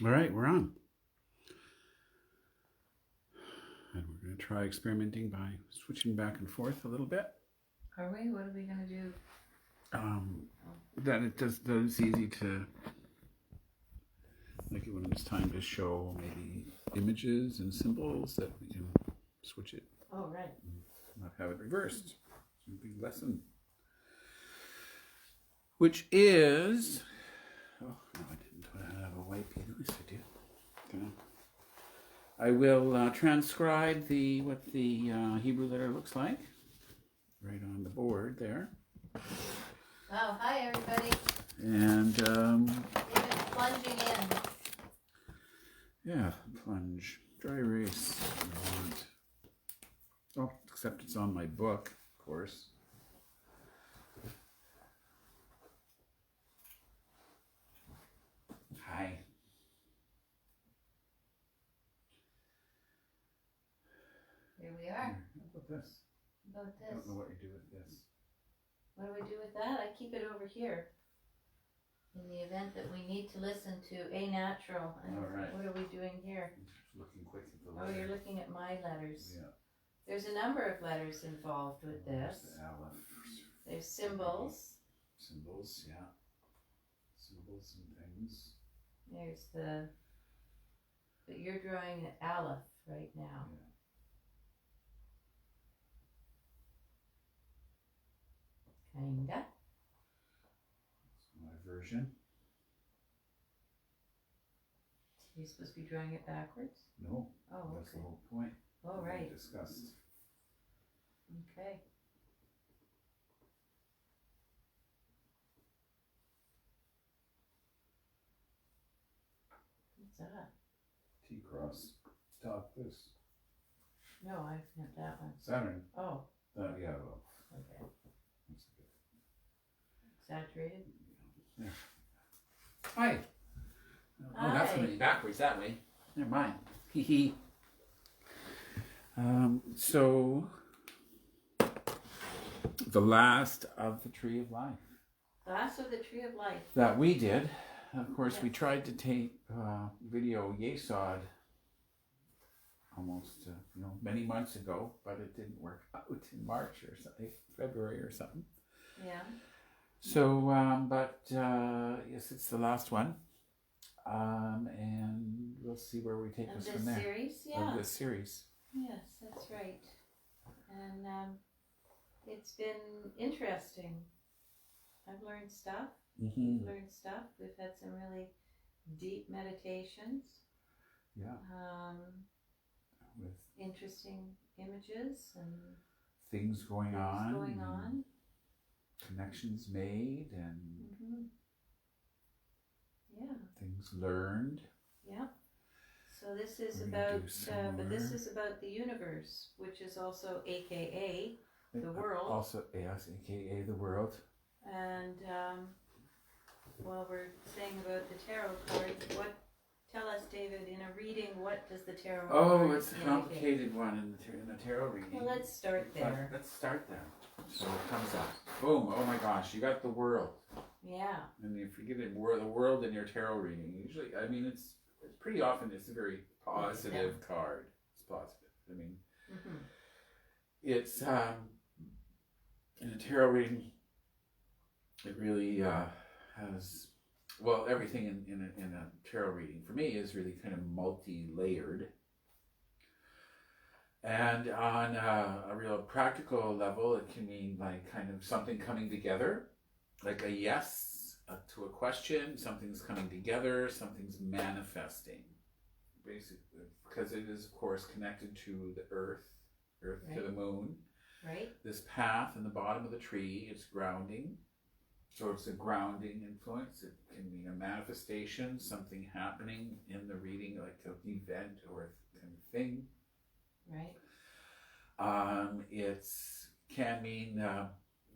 All right, we're on. And we're going to try experimenting by switching back and forth a little bit. Are we? What are we going to do? Then it's easy to, like when it's time to show maybe images and symbols, that we can switch it. Oh, right. Not have it reversed. It's a big lesson. Which is, oh, no, I didn't have a white pen. At least I did. Okay. I will transcribe what the Hebrew letter looks like right on the board there. Oh, hi everybody. And David's plunging in. Yeah, plunge, dry erase. Oh, except it's on my book, of course. Hi. Here we are. How about this? About I don't this. know what you do with this. What do we do with that? I keep it over here. In the event that we need to listen to a natural. And all right. what are we doing here? I'm just looking quick at the letter. Oh, you're looking at my letters. Yeah. There's a number of letters involved with this. The aleph. There's symbols. Symbols, yeah. Symbols and things. There's but you're drawing an aleph right now. Yeah. Kinda. That's my version. You're supposed to be drawing it backwards? No. Oh, That's the okay. whole point. Oh, right. We discussed. Okay. What's that? T-cross. Stop this. No, I meant that one. Saturn. Oh, Yeah, well. okay. That's good. Exaggerated? Yeah. Hi. Oh, that's Hi. going to be backwards that way. Never mind. Hee hee. So, the last of the Tree of Life. Last of the Tree of Life. That we did. Of course, we Yes. tried to tape video Yesod almost, many months ago, but it didn't work out in March or something, February or something. Yeah. So, yes, it's the last one. And we'll see where we take Of us this from there. series? Yeah. Of this series. Yes, that's right. And it's been interesting. I've learned stuff. Mm-hmm. We've learned stuff. We've had some really deep meditations. Yeah. With Interesting images and things going things on. going on. Connections made and Mm-hmm. Yeah. things learned. Yeah. So this is We're gonna about, do some but this more. is about the universe, which is also AKA the world. Also, yes, aka the world. And while we're saying about the tarot cards, tell us, David, in a reading, what does the tarot Oh, card it's a indicate? complicated one in the tarot reading. Well, let's start there. Let's start there. So it comes up. Boom. Oh my gosh, you got the world. Yeah. And if you get the world in your tarot reading, usually, I mean, it's pretty often it's a very positive card. It's positive. I mean, Mm-hmm. it's in a tarot reading, it really has, well, everything in a tarot reading for me is really kind of multi-layered. And on a real practical level, it can mean like kind of something coming together, like a yes to a question, something's coming together, something's manifesting, basically, because it is, of course, connected to the earth Right. to the moon. Right. This path in the bottom of the tree is grounding. So it's a grounding influence. It can mean a manifestation, something happening in the reading, like an event or a kind of thing. Right. It can mean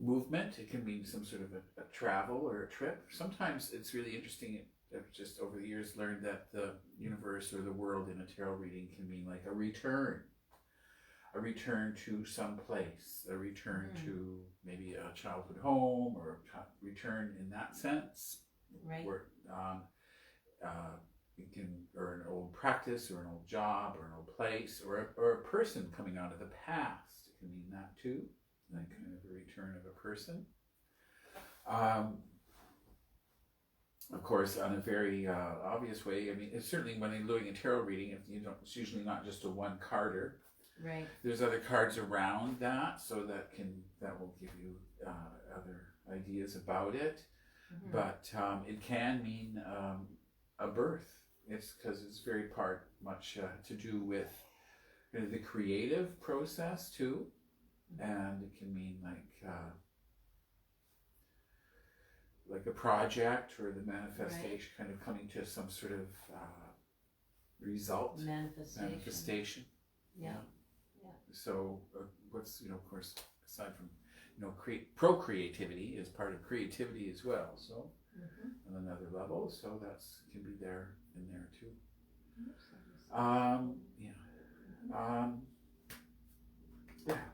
movement. It can mean some sort of a travel or a trip. Sometimes it's really interesting. I've just over the years learned that the universe or the world in a tarot reading can mean like a return to some place, a return to maybe a childhood home, or a return in that sense. Right. Where, it can, or an old practice, or an old job, or an old place, or a person coming out of the past. It can mean that too, like kind of a return of a person. Of course, on a very obvious way. I mean, it's certainly when you're doing a tarot reading, it's usually not just a one carder. Right. There's other cards around that, so that will give you other ideas about it. Mm-hmm. But it can mean a birth. It's because it's very much to do with the creative process too, mm-hmm. and it can mean like a project or the manifestation, right. Kind of coming to some sort of result. Manifestation. Yeah. So what's, of course, aside from, procreativity is part of creativity as well. So mm-hmm. on another level, so that's can be there in there too.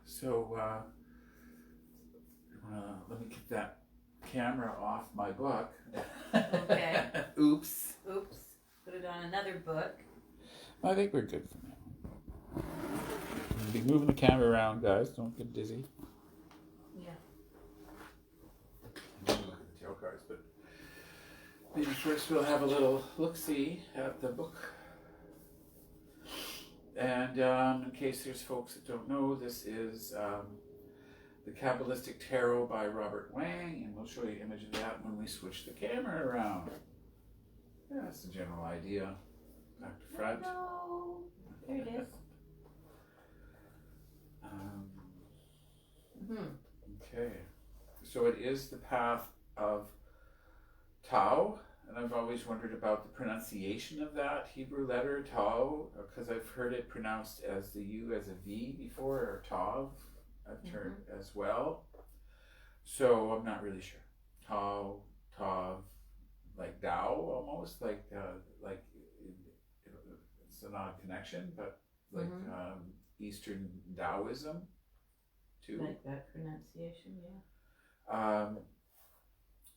So let me get that camera off my book. Okay. Oops. Put it on another book. I think we're good for now. We'll be moving the camera around, guys. Don't get dizzy. Yeah. Look at the tarot cards, but maybe first we'll have a little look-see at the book. And in case there's folks that don't know, this is the Kabbalistic Tarot by Robert Wang, and we'll show you an image of that when we switch the camera around. Yeah, that's the general idea. Back to front. Hello. There it is. Okay, so it is the path of Tao, and I've always wondered about the pronunciation of that Hebrew letter Tao, because I've heard it pronounced as the U as a V before, or Tav. I've heard as well, so I'm not really sure. Tao, Tav, like Tao almost, like it's an odd connection, but like Eastern Taoism too. Like that pronunciation, yeah.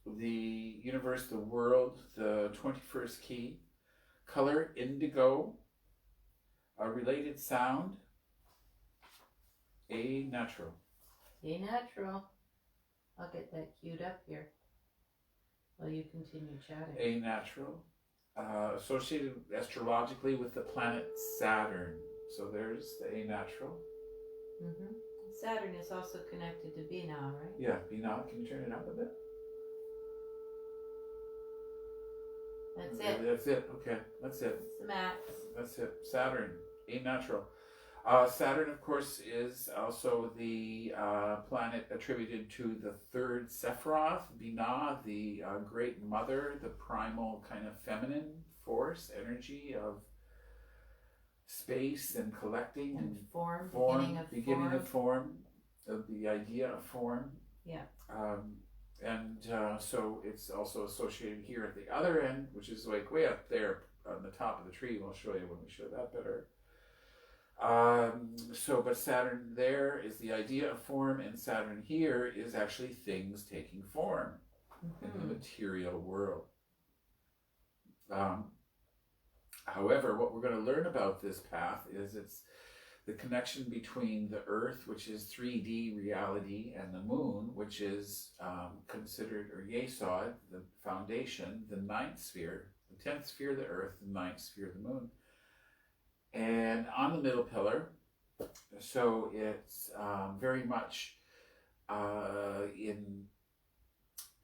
The universe, the world, the 21st key, color indigo, a related sound, A natural. A natural. I'll get that queued up here while you continue chatting. A natural. Associated astrologically with the planet Saturn. So there's the A natural. Mm-hmm. Saturn is also connected to Binah, right? Yeah, Binah. Can you turn it up a bit? That's it. That's it. Okay, that's it. It's the max. That's it. Saturn, A natural. Saturn, of course, is also the planet attributed to the third Sephiroth, Binah, the Great Mother, the primal kind of feminine force, energy of space and collecting and form, beginning of form, of the idea of form. Yeah. So it's also associated here at the other end, which is like way up there on the top of the tree. We'll show you when we show that better. But Saturn there is the idea of form, and Saturn here is actually things taking form in the material world. However, what we're going to learn about this path is it's the connection between the Earth, which is 3D reality, and the Moon, which is considered, or Yesod, the foundation, the ninth sphere, the 10th sphere of the Earth, the ninth sphere of the Moon. And on the middle pillar, so it's very much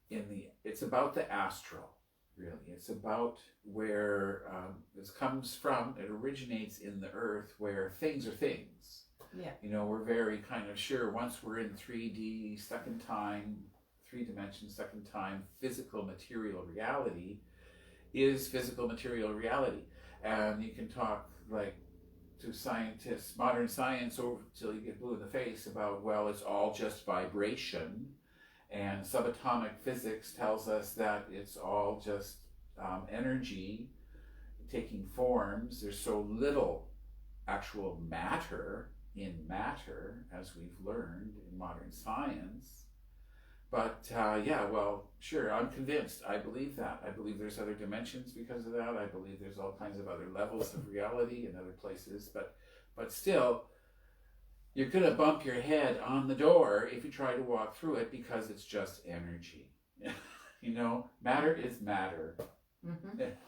it's about the astral, really. It's about where this comes from. It originates in the Earth, where things are things. Yeah. We're very kind of sure once we're in 3D, second time, 3 dimensions, second time, physical material reality is physical material reality. And you can talk like to scientists, modern science, over till you get blue in the face about, well, it's all just vibration, and subatomic physics tells us that it's all just energy taking forms. There's so little actual matter in matter, as we've learned in modern science, But yeah, well, sure, I'm convinced. I believe that. I believe there's other dimensions because of that. I believe there's all kinds of other levels of reality in other places. But still, you're going to bump your head on the door if you try to walk through it because it's just energy. You know, matter is matter. Mm-hmm. Matter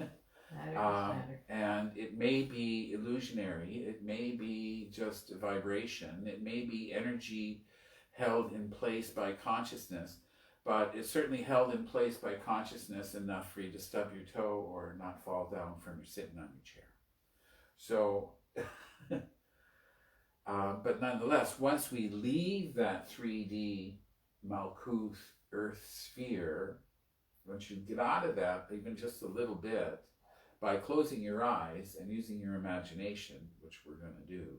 is matter. And it may be illusionary. It may be just a vibration. It may be energy held in place by consciousness, but it's certainly held in place by consciousness enough for you to stub your toe or not fall down from your sitting on your chair. So, but nonetheless, once we leave that 3D Malkuth Earth sphere, once you get out of that, even just a little bit, by closing your eyes and using your imagination, which we're going to do,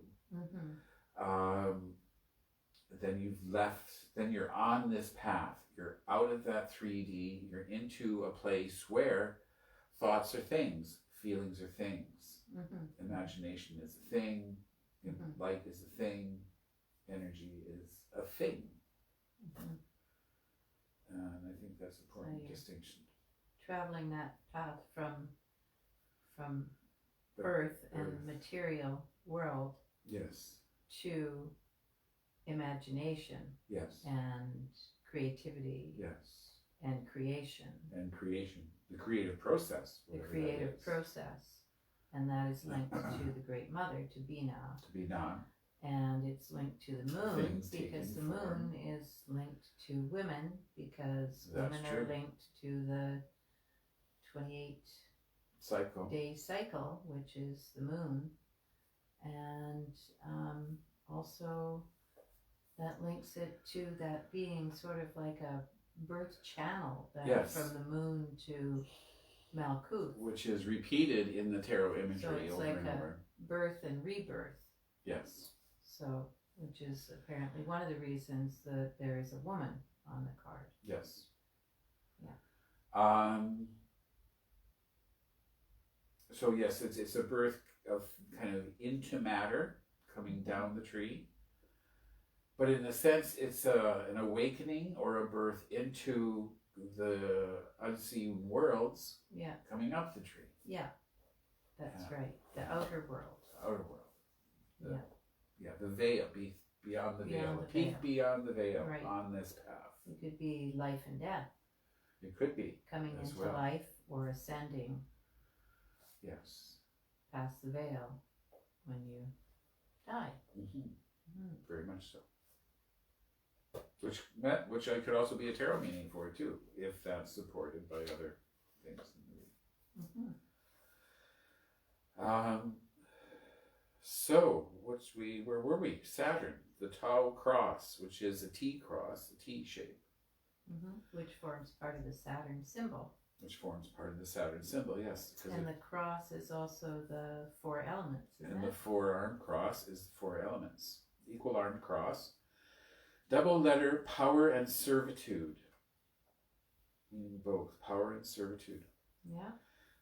then you've left, then you're on this path. You're out of that 3D, you're into a place where thoughts are things, feelings are things, imagination is a thing, light is a thing, energy is a thing. And I think that's an important distinction. Traveling that path from earth and material world, yes, to imagination, yes, and creativity, yes, and creation, the creative process, the creative process, and that is linked to the Great Mother, to Binah, and it's linked to the moon because the moon is linked to women because women are linked to the 28-day cycle, which is the moon, and also that links it to that being sort of like a birth channel from the moon to Malkuth, which is repeated in the tarot imagery so it's over like and over. Birth and rebirth. Yes. So, which is apparently one of the reasons that there is a woman on the card. Yes. Yeah. So yes, it's a birth of kind of into matter coming down the tree. But in a sense, it's an awakening or a birth into the unseen worlds coming up the tree. Yeah, that's right. The outer world. The outer world. The veil, beyond the veil. The peak beyond the veil on this path. It could be life and death. It could be. Coming into life or ascending. Yes. Past the veil when you die. Very much so. Which I could also be a tarot meaning for too, if that's supported by other things in the reading. So where were we? Saturn, the Tau cross, which is a T cross, a T shape, which forms part of the Saturn symbol. Yes. And the cross is also the 4 elements. And the four-arm cross is 4 elements. Equal armed cross. Double letter power and servitude. Meaning both power and servitude. Yeah.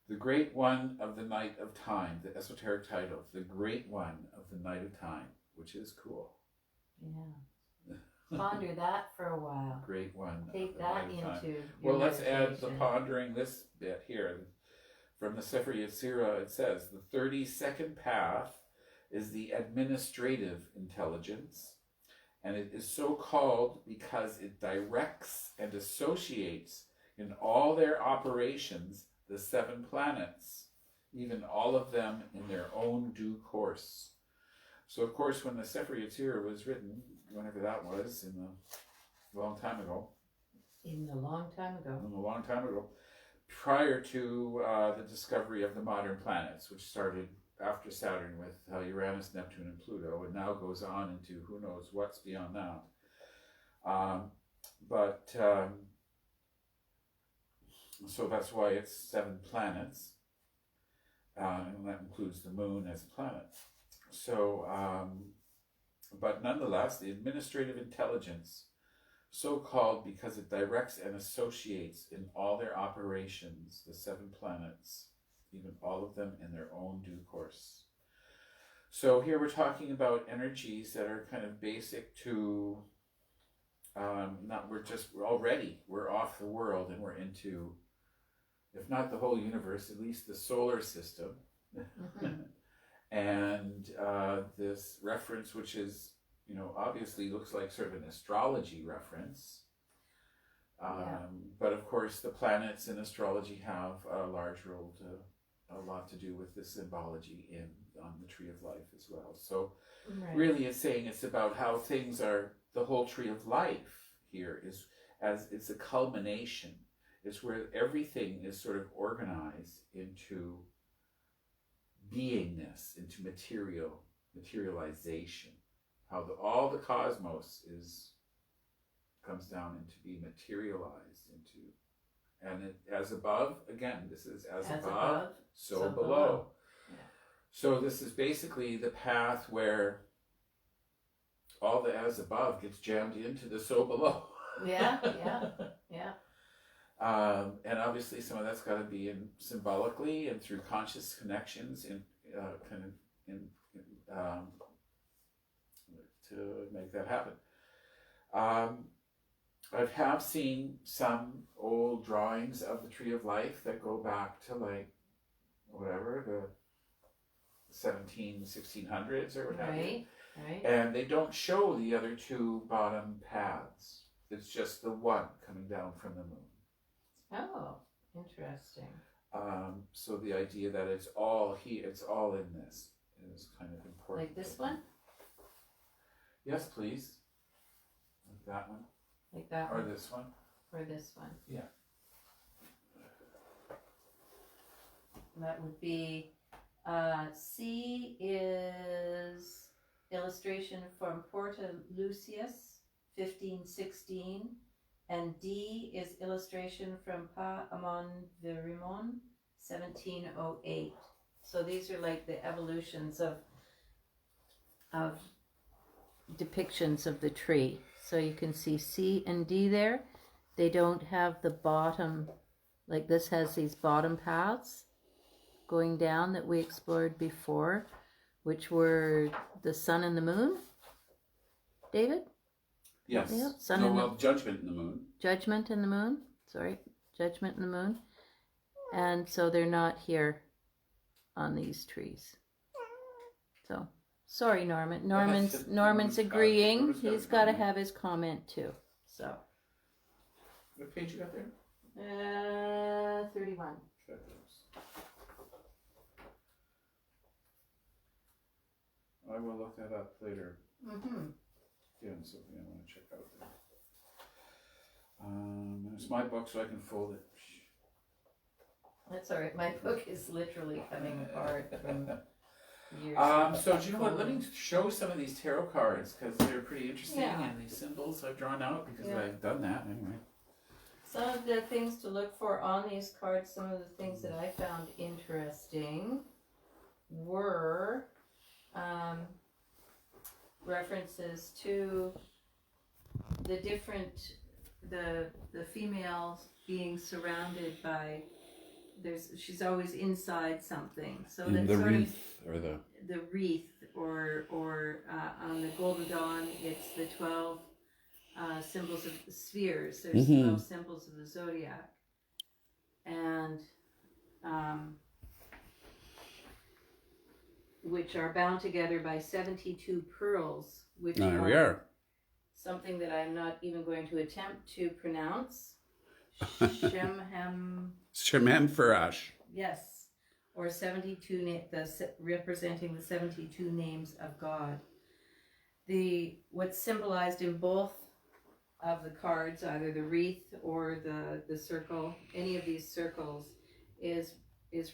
The Great One of the Night of Time, the esoteric title, the Great One of the Night of Time, which is cool. Yeah. Ponder that for a while. Great One. Take that into your Well, let's meditation. add the pondering this bit here. From the Sefer Yetzirah, it says, the 32nd path is the administrative intelligence, and it is so called because it directs and associates in all their operations the 7 planets, even all of them in their own due course. So, of course, when the Sefer Yetzirah was written, whenever that was, in a long time ago, prior to the discovery of the modern planets, which started after Saturn with Uranus, Neptune, and Pluto, and now goes on into who knows what's beyond that. So that's why it's 7 planets, and that includes the moon as a planet. So, but nonetheless, the administrative intelligence, so called because it directs and associates in all their operations the 7 planets, even all of them in their own due course. So here we're talking about energies that are kind of basic to we're off the world and we're into, if not the whole universe, at least the solar system. Mm-hmm. And this reference, which is, obviously looks like sort of an astrology reference. But of course, the planets in astrology have a lot to do with the symbology on the Tree of Life as well. So really it's saying it's about how things are, the whole Tree of Life here is, as it's a culmination. It's where everything is sort of organized into beingness, into materialization. How all the cosmos comes down into being materialized into, and as above, again, this is as above, so below. Yeah. So this is basically the path where all the as above gets jammed into the so below. Yeah. And obviously some of that's got to be in symbolically and through conscious connections to make that happen. I have seen some old drawings of the Tree of Life that go back to the 1600s or what have you. Right. And they don't show the other two bottom paths. It's just the one coming down from the moon. Oh, interesting. So the idea that it's all in this is kind of important. Like this one? Yes, please. Like that one. Like that or one? This one? Or this one? Yeah. That would be, C is illustration from Porta Lucius, 1516, and D is illustration from Pa Amon Verimon, 1708. So these are like the evolutions of depictions of the tree. So you can see C and D there. They don't have the bottom, like this has these bottom paths going down that we explored before, which were the sun and the moon. David? Yes. Yeah, Judgment in the moon. Judgment in the moon. Sorry, Judgment in the moon. And so they're not here on these trees. So, sorry, Norman. Norman's agreeing. He's got to have his comment too. So. What page you got there? 31. I will look that up later. Mm-hmm. Again, something I want to check out there. It's my book, so I can fold it. That's all right. My book is literally coming apart from years. So do you know what? Let me show some of these tarot cards because they're pretty interesting, and these symbols I've drawn out because I've done that anyway. Some of the things to look for on these cards, some of the things that I found interesting were references to the different, the females being surrounded by, she's always inside something. So that's the sort wreath of or the wreath, or on the Golden Dawn, it's the 12 symbols of the spheres. There's 12 symbols of the zodiac, and which are bound together by 72 pearls, which are something that I'm not even going to attempt to pronounce. Shemhem Farash. Yes, or 72 representing the 72 names of God. What's symbolized in both of the cards, either the wreath or the circle, any of these circles, is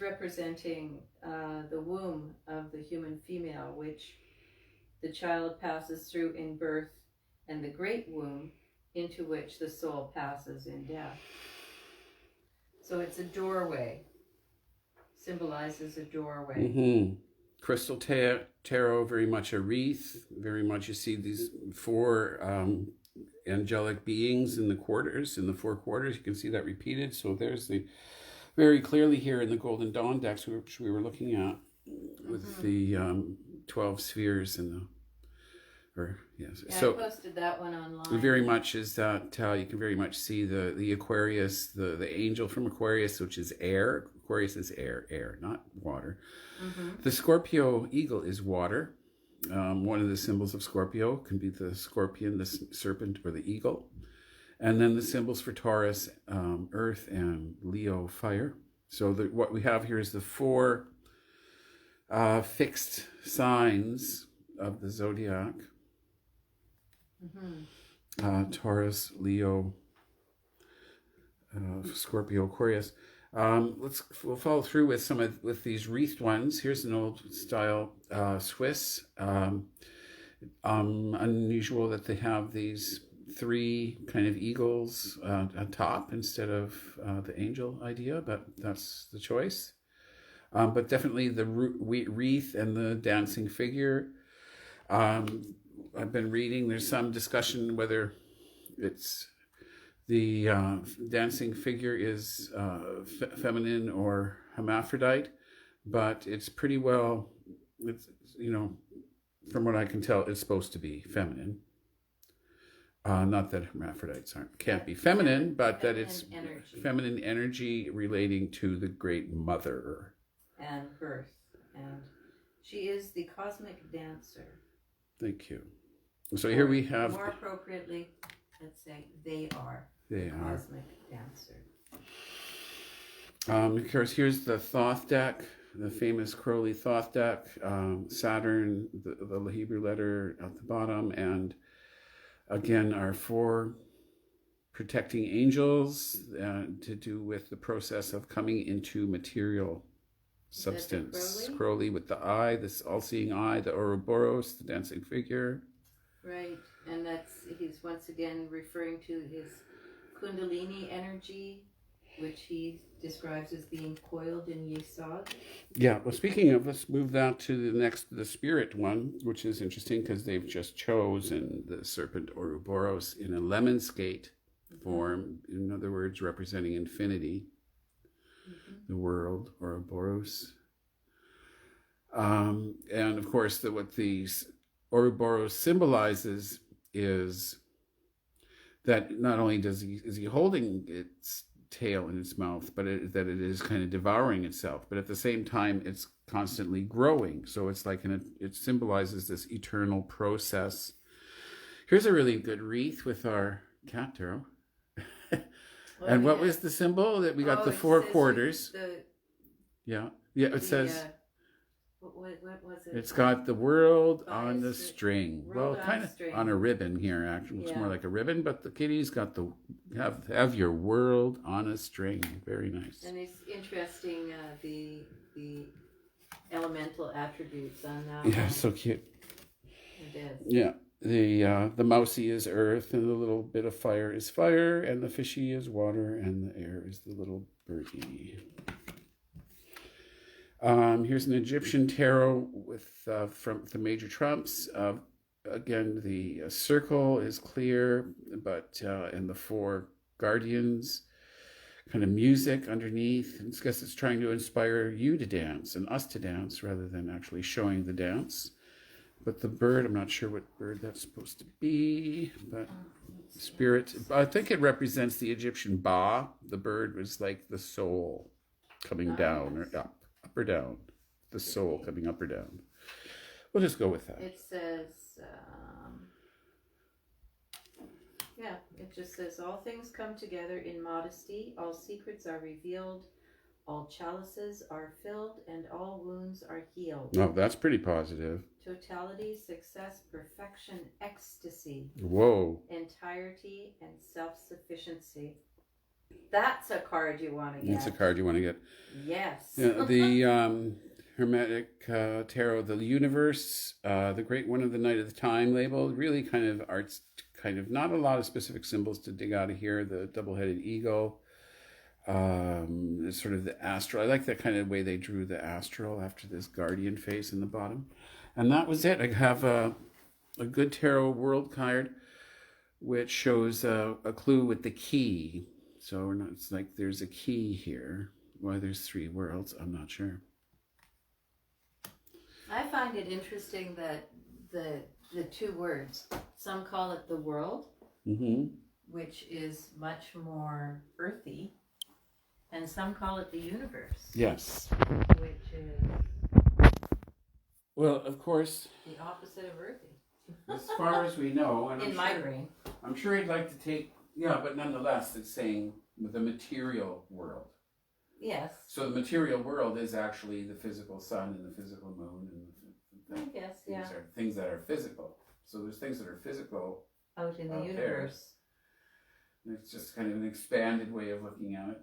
representing the womb of the human female, which the child passes through in birth, and the great womb into which the soul passes in death. So it's a doorway, symbolizes a doorway. Mm-hmm. Crystal tarot, very much a wreath, very much you see these four angelic beings in the quarters, in the four quarters. You can see that repeated. So there's the, very clearly here in the Golden Dawn decks, which we were looking at, with the 12 spheres in the, Or yes. Yeah, So I posted that one online. very much is that you can very much see the Aquarius, the angel from Aquarius, which is air. Aquarius is air, not water. Mm-hmm. The Scorpio eagle is water. One of the symbols of Scorpio can be the scorpion, the serpent, or the eagle. And then the symbols for Taurus, earth, and Leo, fire. So what we have here is the 4 fixed signs of the zodiac. Mm-hmm. Taurus, Leo, Scorpio, Aquarius. We'll follow through with these wreathed ones. Here's an old style Swiss. Unusual that they have these 3 kind of eagles on top instead of the angel idea, but that's the choice. But definitely the wreath and the dancing figure. I've been reading, there's some discussion whether it's the dancing figure is feminine or hermaphrodite, but it's pretty well, from what I can tell, it's supposed to be feminine. Not that hermaphrodites can't be feminine, but that it's energy. Feminine energy relating to the great mother. And birth. And she is the cosmic dancer. Thank you. So here we have... More appropriately, let's say they are the cosmic dancer. Of course, here's the Thoth deck, the famous Crowley Thoth deck. Saturn, the Hebrew letter at the bottom, and again, our 4 protecting angels to do with the process of coming into material substance. Crowley with the eye, this all-seeing eye, the Ouroboros, the dancing figure. Right, and he's once again referring to his Kundalini energy, which he describes as being coiled in Yesod. Yeah, well, speaking of, let's move that to the spirit one, which is interesting because they've just chosen the serpent Ouroboros in a lemon skate form, in other words, representing infinity, the world, Ouroboros. And of course, what these Ouroboros symbolizes is that not only is he holding its tail in its mouth, but that it is kind of devouring itself, but at the same time it's constantly growing. So it's like it symbolizes this eternal process. Here's a really good wreath with our cat tarot. And what was the symbol that we got? The 4 quarters. It says what was it? It's got the world on the string. Well, kind of on a ribbon here, actually. It's more like a ribbon, but the kitty's got have your world on a string. Very nice. And it's interesting, the elemental attributes on that. Yeah, so cute. It is. Yeah. The mousey is earth, and the little bit of fire is fire, and the fishy is water, and the air is the little birdie. Here's an Egyptian tarot with from the major trumps. Again, the circle is clear, but and the 4 guardians, kind of music underneath. I guess it's trying to inspire you to dance and us to dance rather than actually showing the dance. But the bird, I'm not sure what bird that's supposed to be, but spirit. I think it represents the Egyptian Ba. The bird was like the soul coming down or up or down. The soul coming up or down. We'll just go with that. It says, it just says, all things come together in modesty, all secrets are revealed, all chalices are filled, and all wounds are healed. Oh, that's pretty positive. Totality, success, perfection, ecstasy. Whoa. Entirety and self-sufficiency. That's a card you want to get. That's a card you want to get. Yes. Yeah, the Hermetic Tarot, the universe, the great one of the night of the time label, really kind of arts, kind of not a lot of specific symbols to dig out of here. The double-headed eagle, sort of the astral. I like that kind of way they drew the astral after this guardian face in the bottom. And that was it. I have a good tarot world card, which shows a clue with the key. So it's like there's a key here. Why there's 3 worlds, I'm not sure. I find it interesting that the two words. Some call it the world, Mm-hmm. which is much more earthy, and some call it the universe, Yes. which is Well, of course, the opposite of earthy. As far as we know, and In my brain. I'm sure he'd like to take, but nonetheless, it's saying the material world. Yes. So the material world is actually the physical sun and the physical moon, and I guess, yeah. these are things that are physical. So there's things that are physical. Out in the out universe. There. It's just kind of an expanded way of looking at it,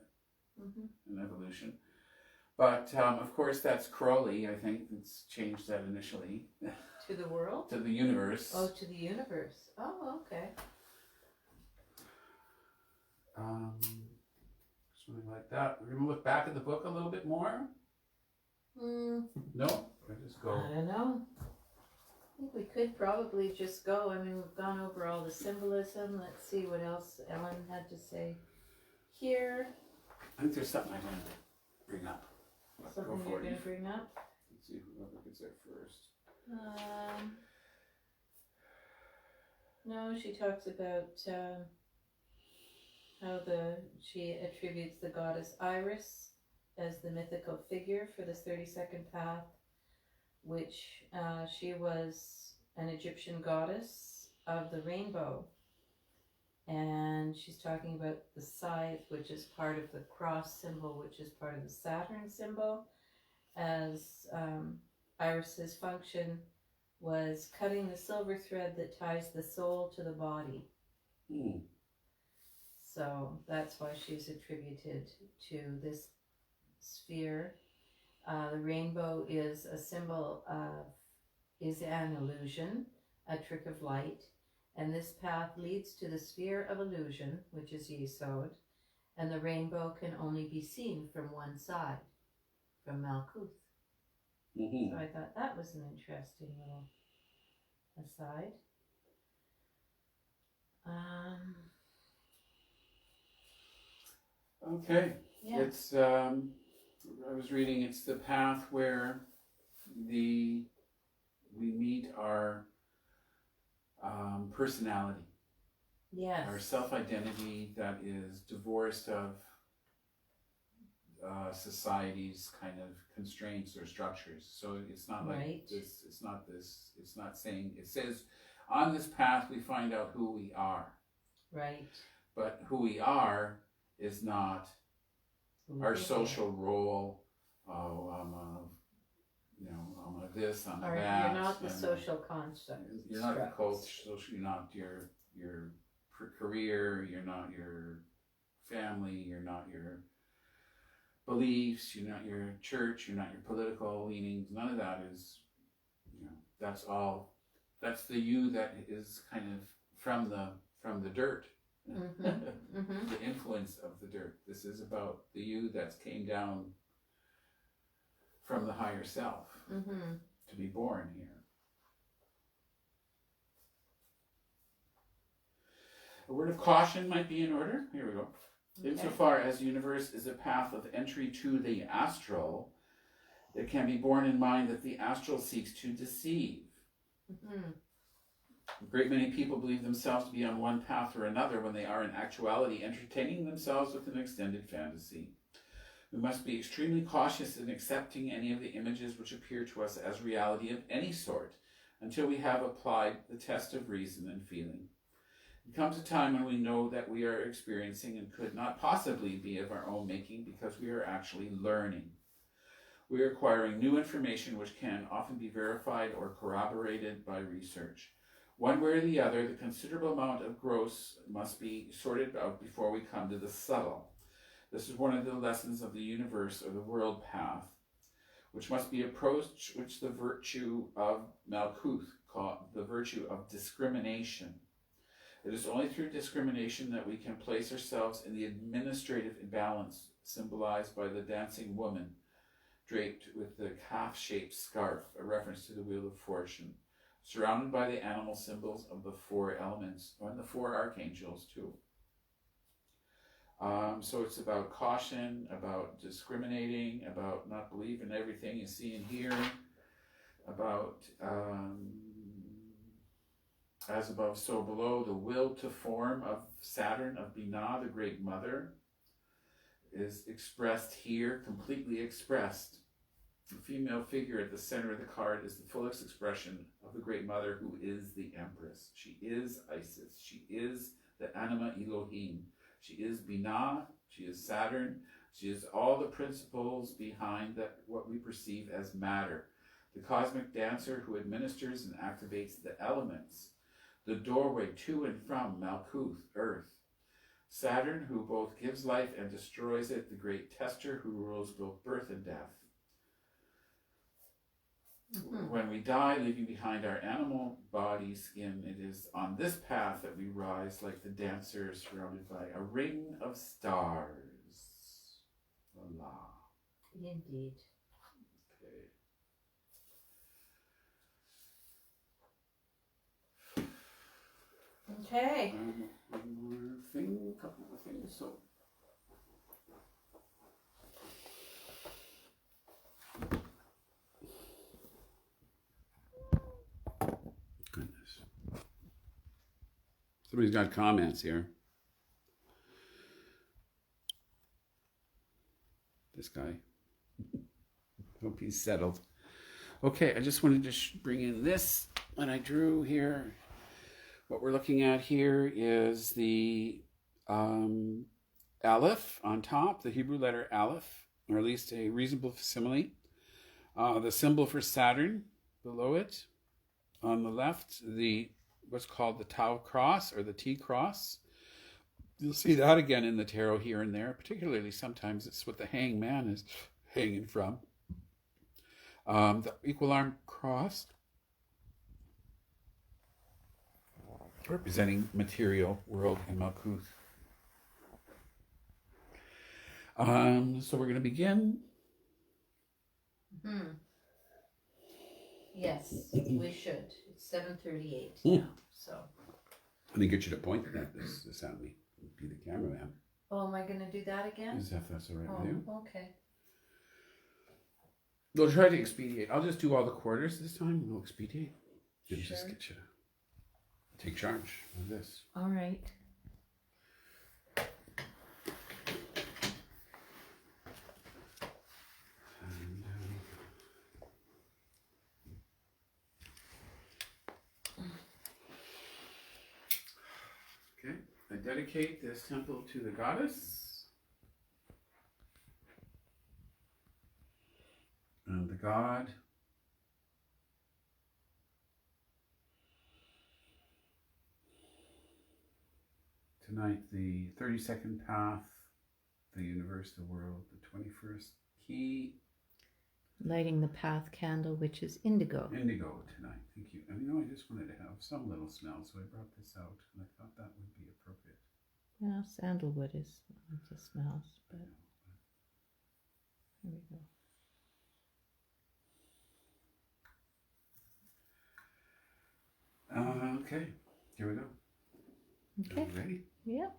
Mm-hmm. an evolution. But of course, that's Crowley. I think it's changed that initially To the world? to the universe. Oh, to the universe. Oh, okay. Something like that. We're gonna look back at the book a little bit more. No, I just go. I don't know. I think we could probably just go. I mean, we've gone over all the symbolism. Let's see what else Ellen had to say here. I think there's something I want to bring up. Something Go you're for going it. to bring up? Let's see whoever gets there first. No, she talks about how she attributes the goddess Iris as the mythical figure for this 32nd path, which she was an Egyptian goddess of the rainbow. And she's talking about the scythe, which is part of the cross symbol, which is part of the Saturn symbol, as Iris's function was cutting the silver thread that ties the soul to the body. So that's why she's attributed to this sphere. The rainbow is a symbol is an illusion, a trick of light, and this path leads to the sphere of illusion, which is Yesod, and the rainbow can only be seen from one side, from Malkuth. Mm-hmm. So I thought that was an interesting little aside. Okay. Yeah. It's I was reading. It's the path where we meet our personality, Yes. our self-identity that is divorced of society's kind of constraints or structures. So it's not like Right. this. It's not this. It's not saying. It says on this path we find out who we are, Right. but who we are is not our social role. Oh, I'm a this, I'm a Or that. you're not the and social construct. You're not the culture. You're not your career. You're not your family. You're not your beliefs. You're not your church. You're not your political leanings. None of that is. That's all. That's the you that is kind of from the dirt. The influence of the dirt. This is about the you that came down from the higher self to be born here. A word of caution might be in order. Here we go. Okay. Insofar as the universe is a path of entry to the astral, it can be borne in mind that the astral seeks to deceive. A great many people believe themselves to be on one path or another when they are in actuality entertaining themselves with an extended fantasy. We must be extremely cautious in accepting any of the images which appear to us as reality of any sort until we have applied the test of reason and feeling. It comes a time when we know that we are experiencing and could not possibly be of our own making because we are actually learning. We are acquiring new information which can often be verified or corroborated by research. One way or the other, the considerable amount of gross must be sorted out before we come to the subtle. This is one of the lessons of the universe or the world path, which must be approached, which the virtue of Malkuth called the virtue of discrimination. It is only through discrimination that we can place ourselves in the administrative imbalance symbolized by the dancing woman draped with the calf-shaped scarf, a reference to the Wheel of Fortune, surrounded by the animal symbols of the four elements, and the four archangels too. So it's about caution, about discriminating, about not believing everything you see and hear, about As above, so below, the will to form of Saturn, of Binah, the Great Mother, is expressed here, completely expressed. The female figure at the center of the card is the fullest expression of the Great Mother, who is the Empress. She is Isis. She is the Anima Elohim. She is Binah. She is Saturn. She is all the principles behind that what we perceive as matter. The cosmic dancer who administers and activates the elements. The doorway to and from Malkuth, Earth. Saturn, who both gives life and destroys it. The great tester who rules both birth and death. When we die, leaving behind our animal body skin, it is on this path that we rise like the dancer surrounded by a ring of stars. Voila. Indeed. Okay. Okay. One more thing, a couple more things. So, Goodness. Somebody's got comments here. This guy. Hope he's settled. Okay, I just wanted to bring in this. When I drew here, what we're looking at here is the Aleph on top, the Hebrew letter Aleph, or at least a reasonable facsimile. The symbol for Saturn below it. On the left, the what's called the Tau cross or the T cross. You'll see that again in the tarot here and there. Particularly sometimes it's what the hangman is hanging from. The equal arm cross, representing material world in Malkuth. So we're going to begin. Yes, we should. It's 7:38 now, so. Let me get you to point at this at me. Be the cameraman. Oh, am I going to do that again? Is that's all right with you? Okay. We'll try to expedite. I'll just do all the quarters this time, and we'll expedite. And Sure. just get you to take charge of this. All right. And, okay, I dedicate this temple to the goddess. And the god. Tonight, the 32nd path, the universe, the world, the 21st key. Lighting the path candle, which is indigo. Indigo tonight, thank you. And you know, I just wanted to have some little smell, so I brought this out, and I thought that would be appropriate. Well, sandalwood is one of the smells, but here we go. Okay, here we go. Okay. Are you ready? Yep.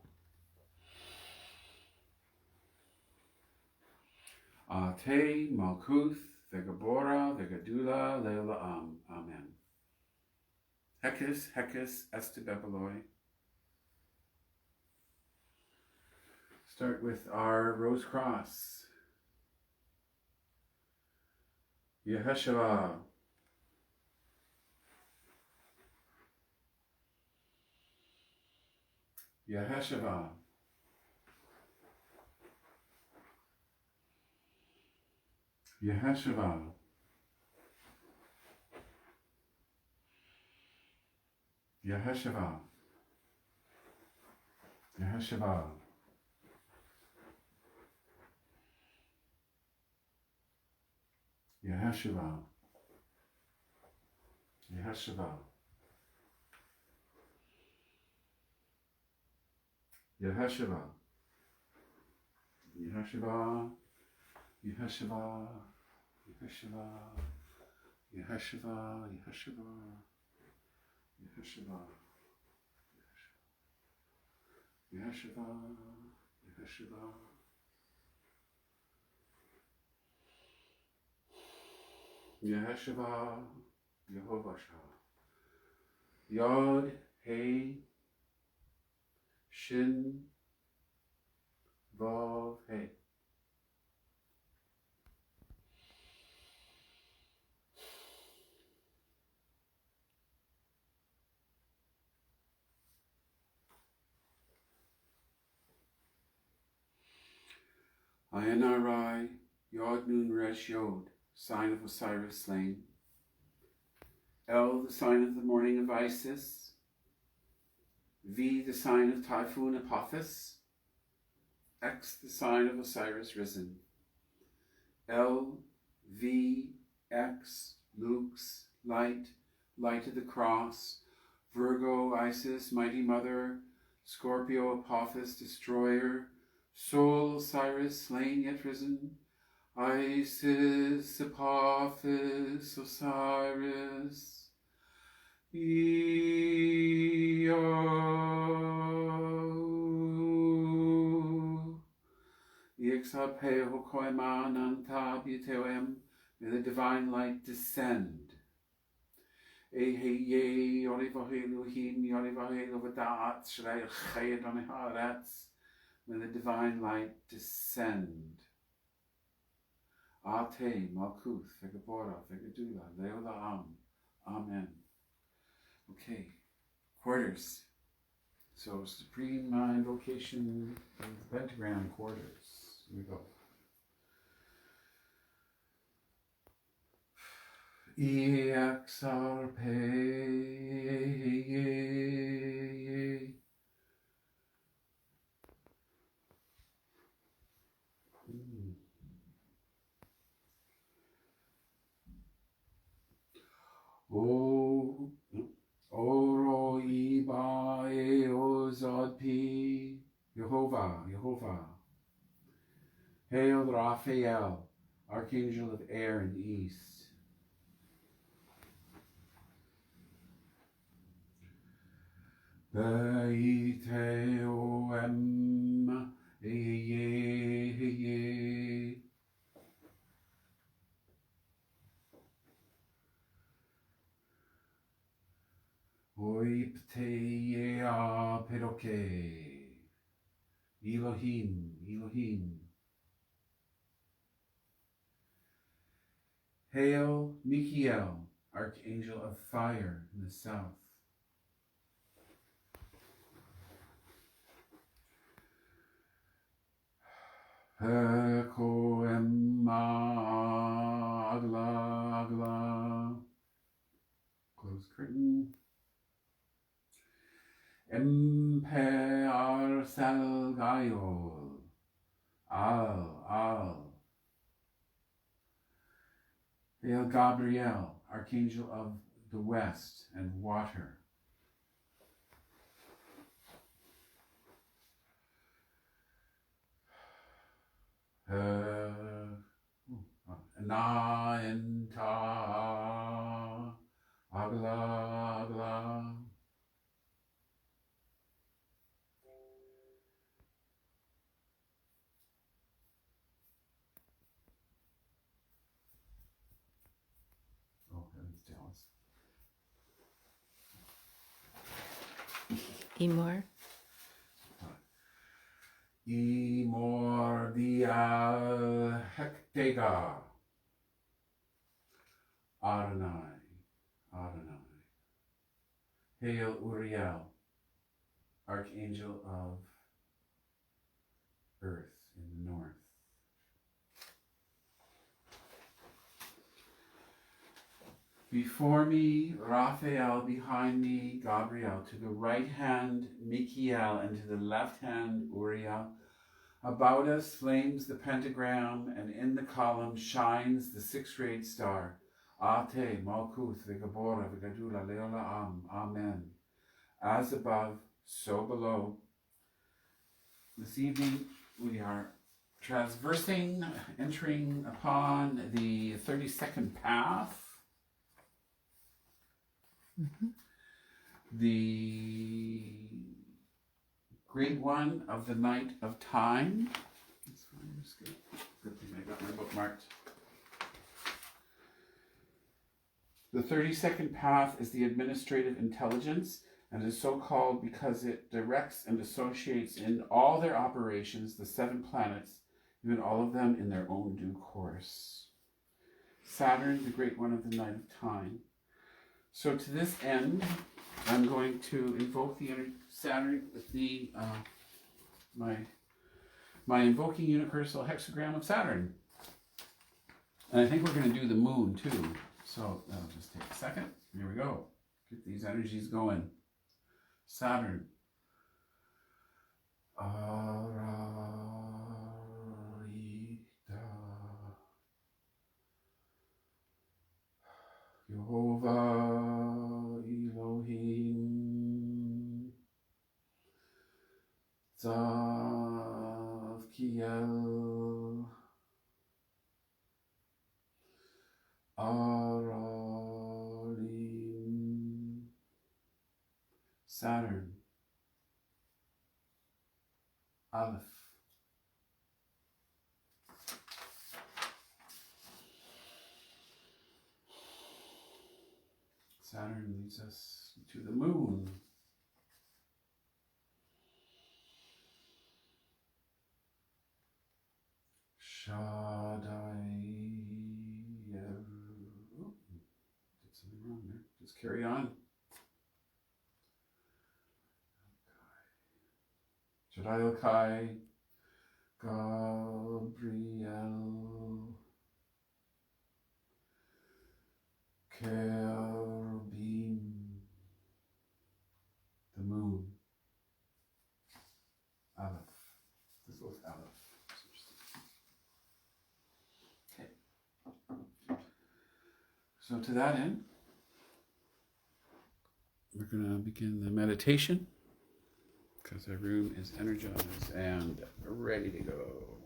Te Malkuth Vegabora Vegadula Leila Amen. Hekis Estebebeloi. Start with our Rose Cross. Yeheshua. Yeheshua. Yeheshua. Yeheshua. Yeheshua. Yeheshua. Yeheshua. Yeheshua. Yeheshua. Yeheshua. Yeheshua. Yeheshua. Yeheshua. Yeheshua. Yeheshua. Yeheshua. Yeheshua. Yehovah Shah. Yod, Hey, Shin, Vav, Hey. Ayanarai, Yod Nun Resh Yod, sign of Osiris slain. El, the sign of the morning of Isis. V, the sign of Typhoon Apophis. X, the sign of Osiris risen. L, V, X, Lux, light, light of the cross. Virgo, Isis, mighty mother. Scorpio, Apophis, destroyer. Soul, Osiris, slain yet risen. Isis, Apophis, Osiris. Io. Yixapeo koemananta buteoem. May the divine light descend. Eheye olivaheluhim yolivaheluvadat shrei chayedoniharats. May the divine light descend. Ate, Malkuth, Vegabora, Vegadula, Leola Am. Amen. Okay, quarters. So Supreme Invocation of the Pentagram quarters. Here we go. EXRP. O Oro Iba Eozod Pi Jehovah, Jehovah. Hail Raphael, Archangel of air and east. Beiteoem Eye. Oipteia Peroke. Elohim, Elohim. Hail Michael, Archangel of fire in the south. Koemma Agla Agla. Close curtain. Emper Salgayol. Al. Hail Gabriel, Archangel of the west and water. Na enta agla. Oh, heaven's jealous. Emor. Emordial Hectega. Adonai. Hail Uriel, Archangel of earth in the north. Before me, Raphael, behind me, Gabriel, to the right hand, Michael, and to the left hand, Uriel. About us flames the pentagram, and in the column shines the six-rayed star. Ate, Malkuth, Vegabora, Vegadula, Leola Am. Amen. As above, so below. This evening we are traversing, entering upon the 32nd path. Mm-hmm. The grade one of the night of time. That's fine, that's good. Good thing I got my book marked. The 32nd path is the administrative intelligence, and is so called because it directs and associates in all their operations the 7 planets, even all of them in their own due course. Saturn, the great one of the night of time. So to this end, I'm going to invoke the Saturn with the my invoking universal hexagram of Saturn. And I think we're going to do the moon too. So that'll just take a second. Here we go. Get these energies going. Saturn. Yehovah Elohim Zavkiel Aralim. Saturn. Aleph. Saturn leads us to the moon. Shaddai. Oh, did something wrong there. Just carry on. Shaddai Elkai. Gabriel. Cherubim. The moon. Aleph. This was Aleph. Okay. So to that end, we're going to begin the meditation because our room is energized and ready to go.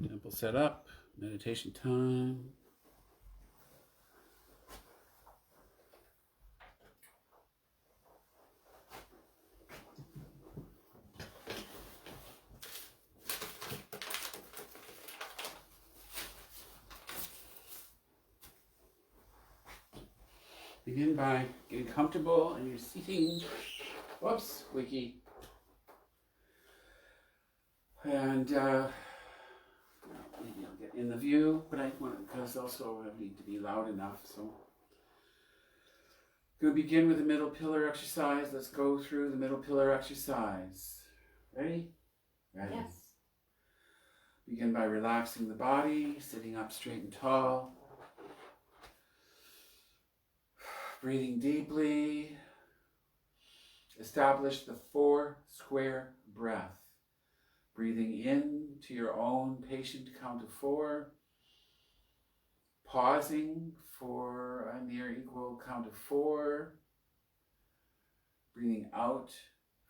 Temple set up. Meditation time. Begin by getting comfortable in your seating. Whoops, squeaky. And maybe I'll get in the view, but I want because also I need to be loud enough. So I'm going to begin with the middle pillar exercise. Let's go through the middle pillar exercise. Ready? Ready. Yes. Begin by relaxing the body, sitting up straight and tall. Breathing deeply. Establish the 4 square breath. Breathing in to your own patient count of 4. Pausing for a near equal count of 4. Breathing out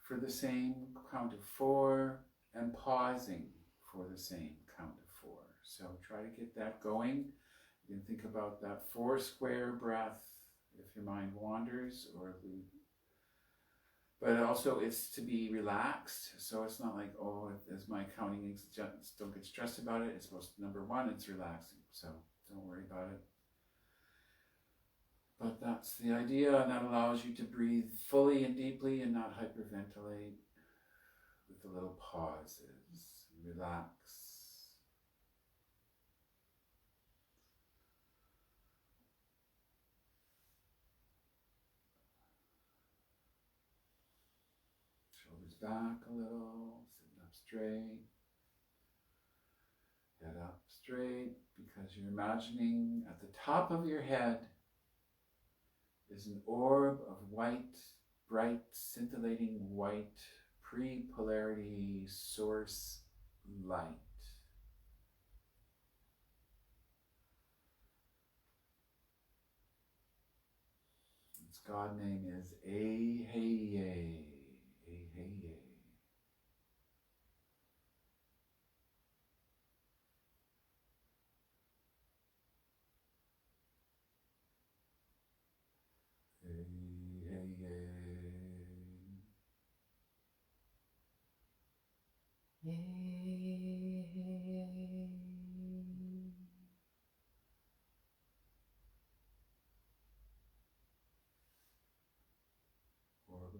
for the same count of 4. And pausing for the same count of 4. So try to get that going. You can think about that 4 square breath if your mind wanders, but also it's to be relaxed. So it's not like, oh, as my counting, don't get stressed about it. It's supposed to, number 1, it's relaxing. So don't worry about it. But that's the idea, and that allows you to breathe fully and deeply and not hyperventilate with the little pauses. Relax. Back a little, sitting up straight, head up straight, because you're imagining at the top of your head is an orb of white, bright, scintillating white, pre-polarity source light. Its God name is Aheye.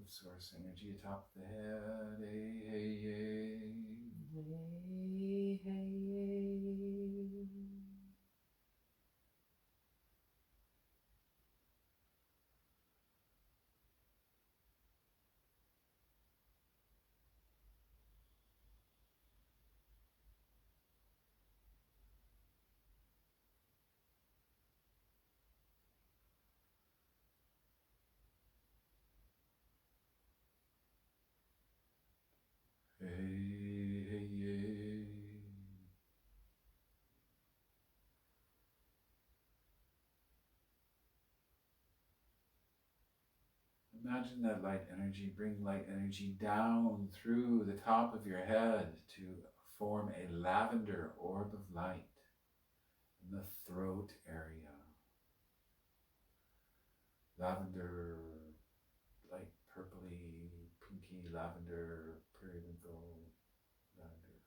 source energy atop the head. Hey, hey, hey. Hey, hey, hey. Hey, hey, hey. Imagine that light energy, bring light energy down through the top of your head to form a lavender orb of light in the throat area. Lavender, light purpley, pinky lavender, periwinkle lavender.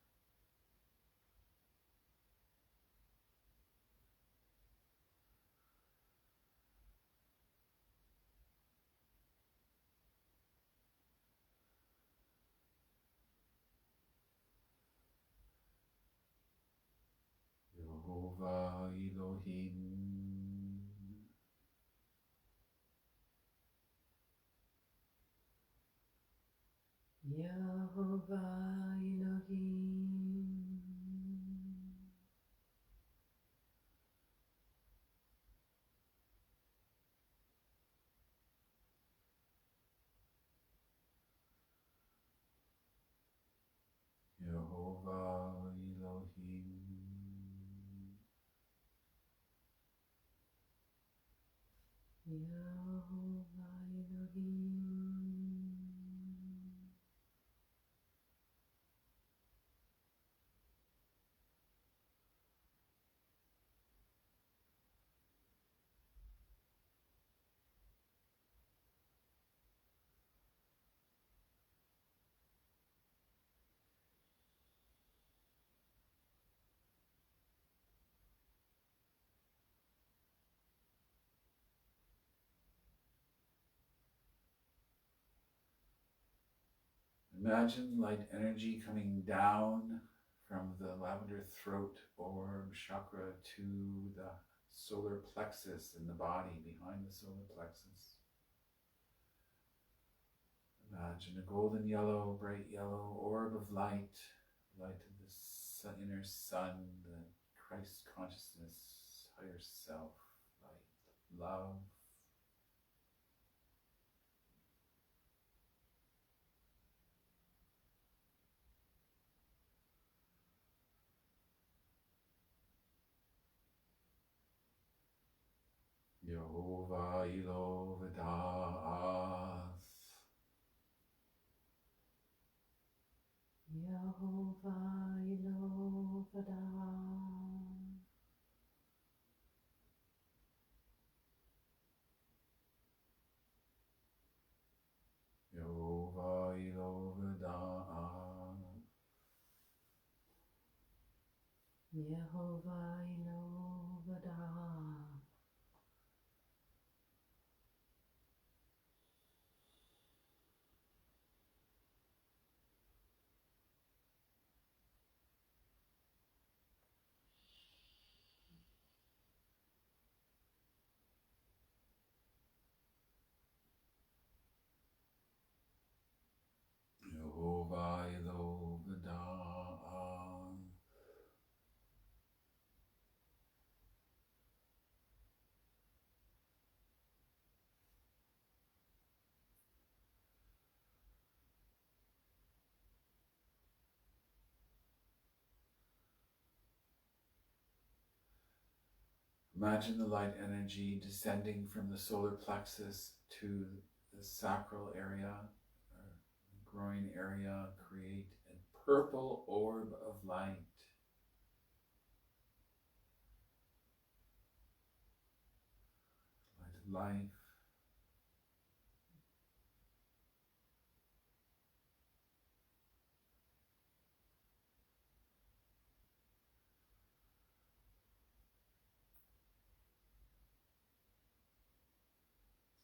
Yehovah Elohim. Yehovah Elohim. Yehovah Elohim. Yehovah Elohim. Imagine light energy coming down from the lavender throat orb chakra to the solar plexus in the body, behind the solar plexus. Imagine a golden yellow, bright yellow orb of light, light of the inner sun, the Christ consciousness, higher self, light, love. Yehovah Elovadas. Yehovah Elovadah. Yehovah Elovadas. Yehovah Elovadah. Yehovah Elovadas. Imagine the light energy descending from the solar plexus to the sacral area, or groin area, create a purple orb of light. Light of life.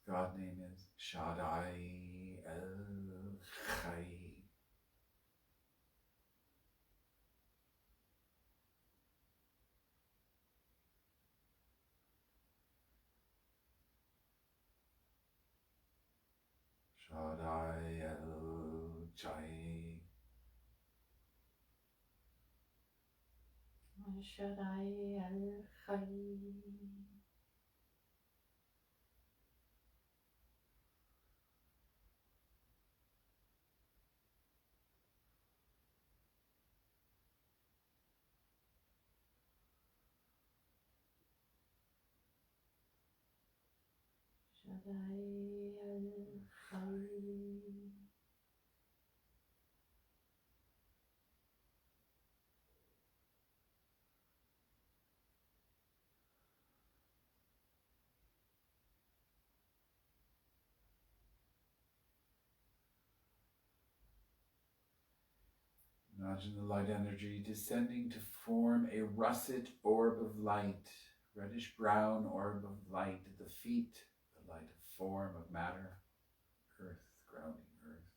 God name is Shaddai el Chai. Shaddai el Chai. Shaddai el Chai. Shaddai el Chai. Imagine the light energy descending to form a russet orb of light, reddish brown orb of light at the feet, the light of form of matter, earth, grounding earth.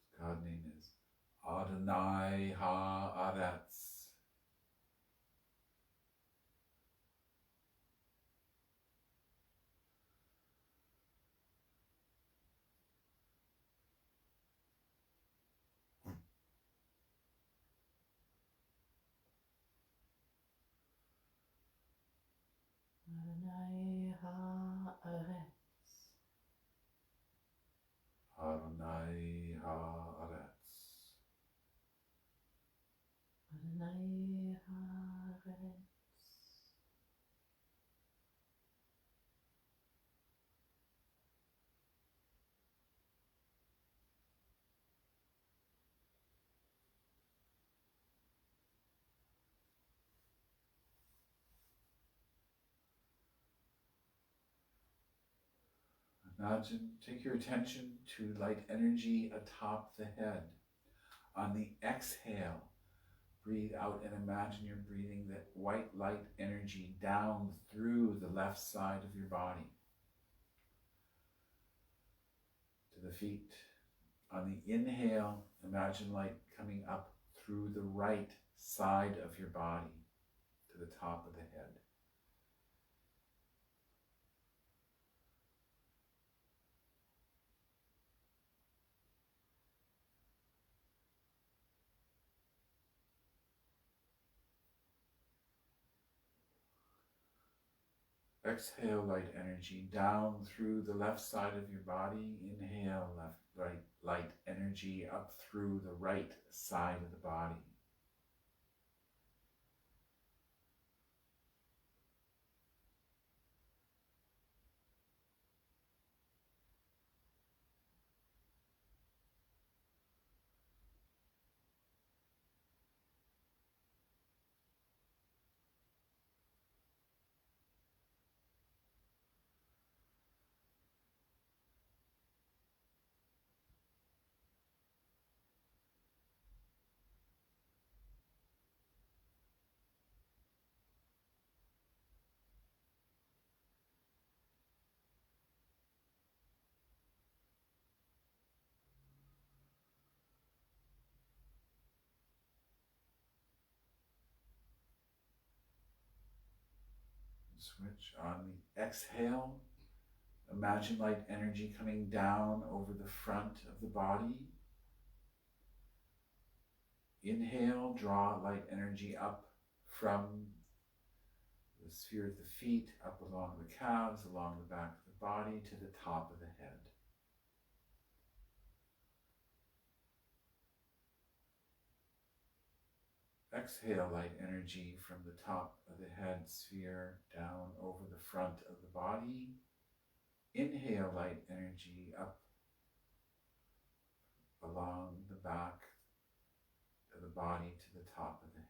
His God name is Adonai Haaretz. Adonai Haaretz. Adonai Haaretz. Adonai Haaretz. Imagine, take your attention to light energy atop the head. On the exhale, breathe out and imagine you're breathing that white light energy down through the left side of your body to the feet. On the inhale, imagine light coming up through the right side of your body to the top of the head. Exhale light energy down through the left side of your body. Inhale right light energy up through the right side of the body. Switch on the exhale. Imagine light energy coming down over the front of the body. Inhale, draw light energy up from the sphere of the feet, up along the calves, along the back of the body, to the top of the head. Exhale light energy from the top of the head sphere down over the front of the body. Inhale light energy up along the back of the body to the top of the head.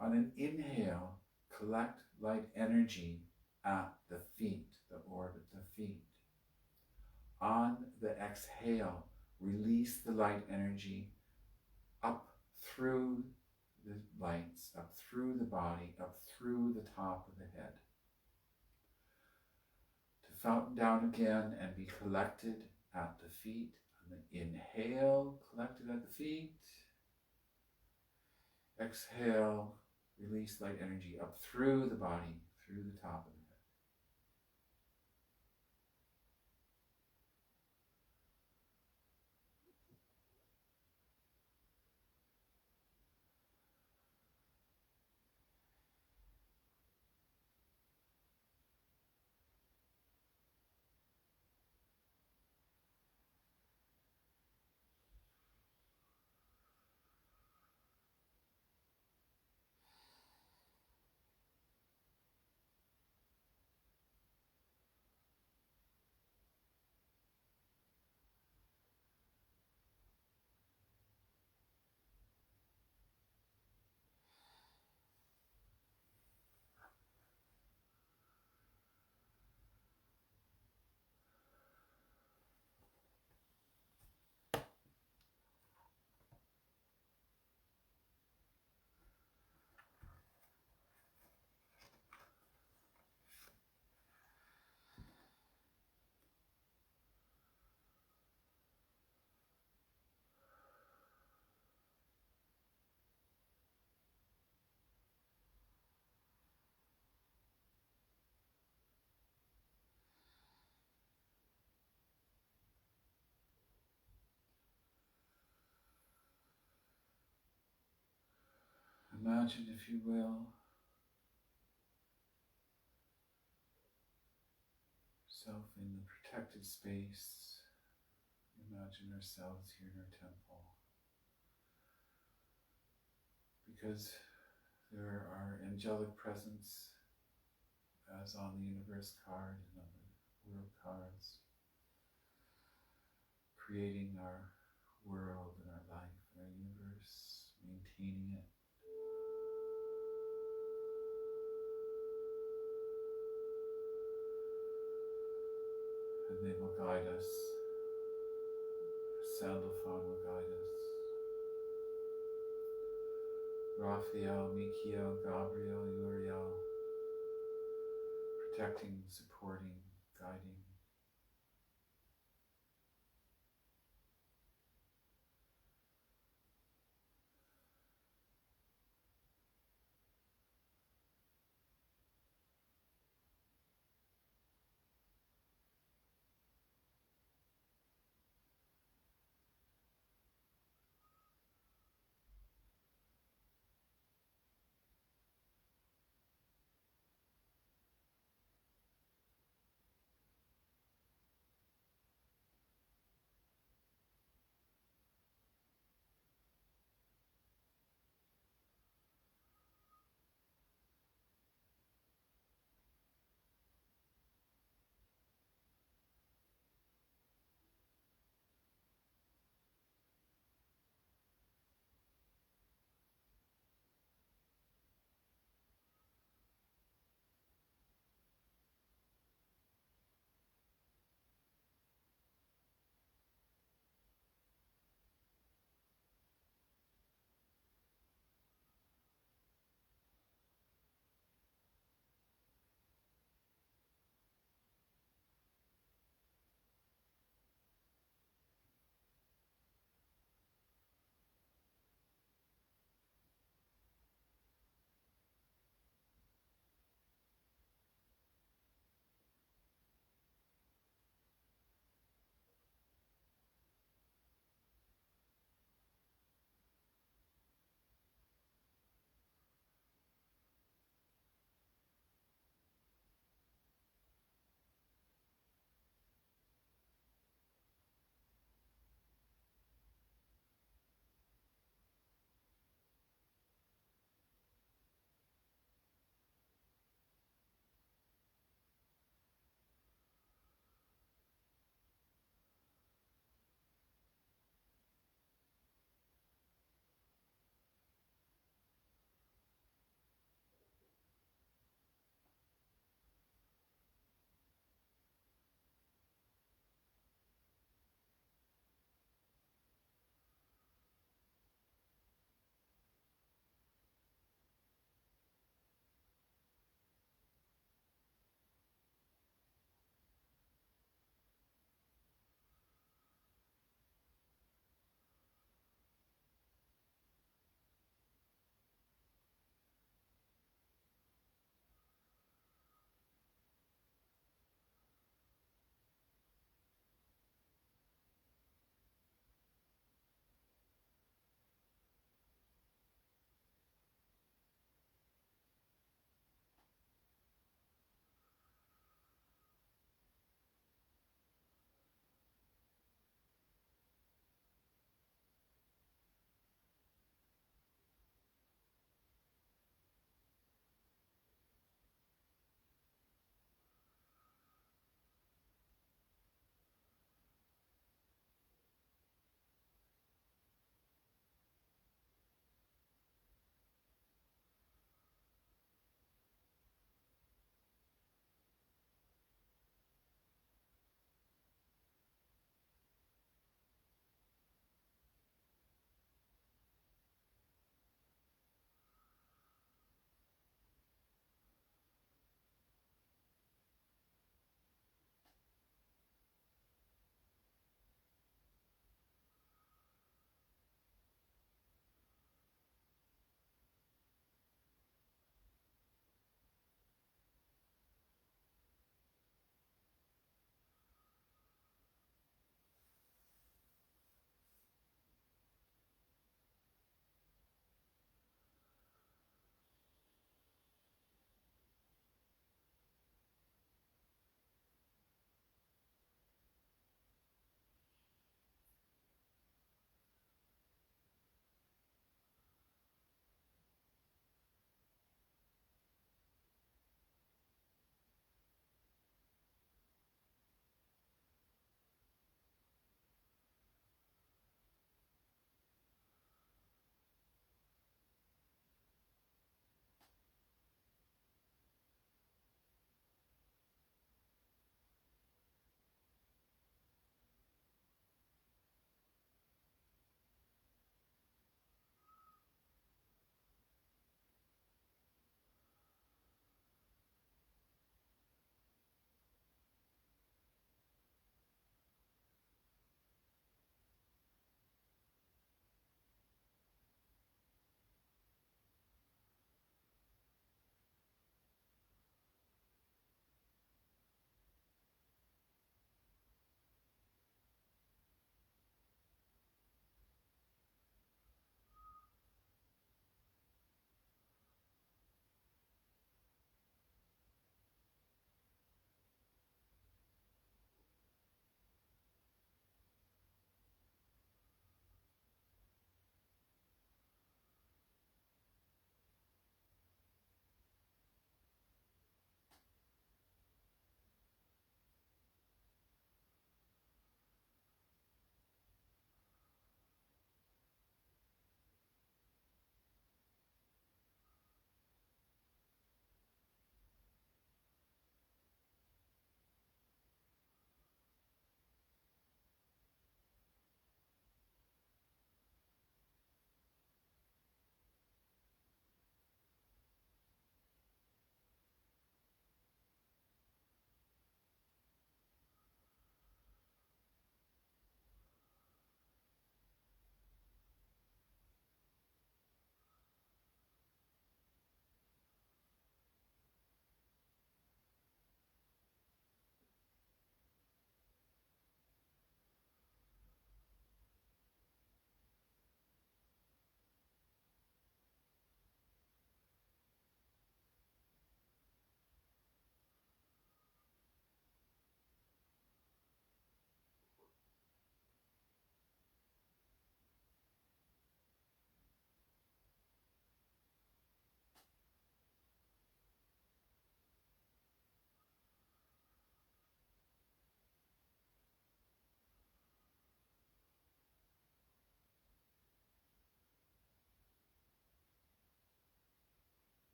On an inhale, collect light energy at the feet, the orbit, the feet. On the exhale, release the light energy up through the lights, up through the body, up through the top of the head. To fountain down again and be collected at the feet. On the inhale, collected at the feet. Exhale, release light energy up through the body, through the top of the head. Imagine, if you will, yourself in the protected space. Imagine ourselves here in our temple. Because there are angelic presence, as on the universe card and on the world cards, creating our world and our life and our universe, maintaining it. And they will guide us. Sandalphon will guide us. Raphael, Michael, Gabriel, Uriel, protecting, supporting, guiding.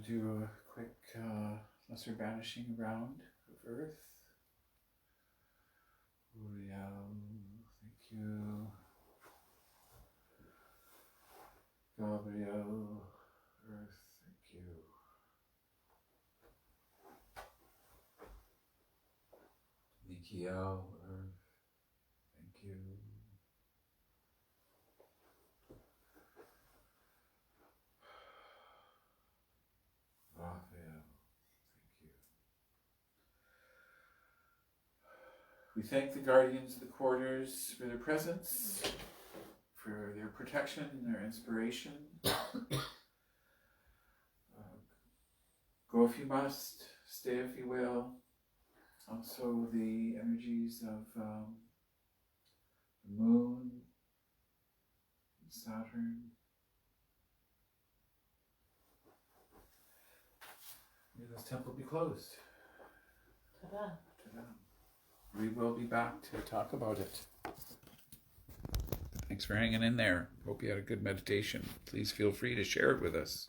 to do a quick lesser banishing round of Earth. Uriel, thank you. Gabriel, Earth, thank you. Nikiel, Earth, thank you. Raphael, thank you. We thank the guardians of the quarters for their presence, for their protection and their inspiration. Go if you must, stay if you will. Also the energies of the moon, and Saturn. May this temple be closed. Ta-da. Ta-da. We will be back to talk about it. Thanks for hanging in there. Hope you had a good meditation. Please feel free to share it with us.